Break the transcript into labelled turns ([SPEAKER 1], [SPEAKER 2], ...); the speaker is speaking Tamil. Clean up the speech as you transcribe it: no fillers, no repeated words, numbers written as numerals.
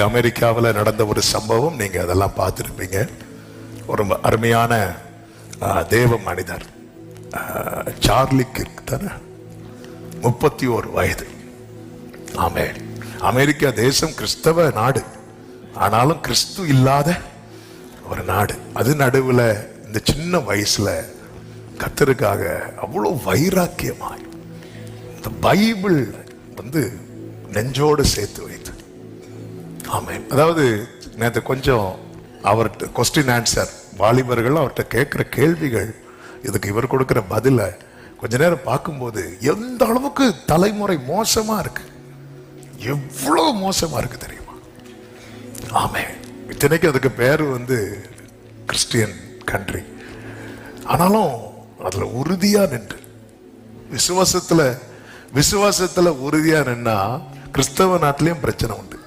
[SPEAKER 1] அமெரிக்காவில் நடந்த ஒரு சம்பவம், நீங்க அதெல்லாம் பார்த்துருப்பீங்க. ஒரு அருமையான தேவ மனிதர் சார்லி கிர்க் தானே, 31 வயது. ஆமென். அமெரிக்கா தேசம் கிறிஸ்தவ நாடு, ஆனாலும் கிறிஸ்து இல்லாத ஒரு நாடு. அது நடுவில் இந்த சின்ன வயசுல கர்த்தருக்காக அவ்வளோ வைராக்கியமாய் இந்த பைபிள் நெஞ்சோடு சேர்த்து வைத்து. ஆமென். அதாவது நேற்று கொஞ்சம் அவர்கிட்ட கொஸ்டின் ஆன்சர், வாலிபர்கள் அவர்கிட்ட கேட்குற கேள்விகள், இதுக்கு இவர் கொடுக்குற பதிலை கொஞ்ச நேரம் பார்க்கும்போது எந்த அளவுக்கு தலைமுறை மோசமா இருக்கு, எவ்வளவு மோசமா இருக்கு தெரியுமா? ஆமென். இத்தனைக்கு அதுக்கு பேர் கிறிஸ்டியன் கண்ட்ரி, ஆனாலும் அதுல உறுதியா நின்று விசுவாசத்துல உறுதியா நின்னா கிறிஸ்தவ நாட்டிலையும் பிரச்சனை உண்டு.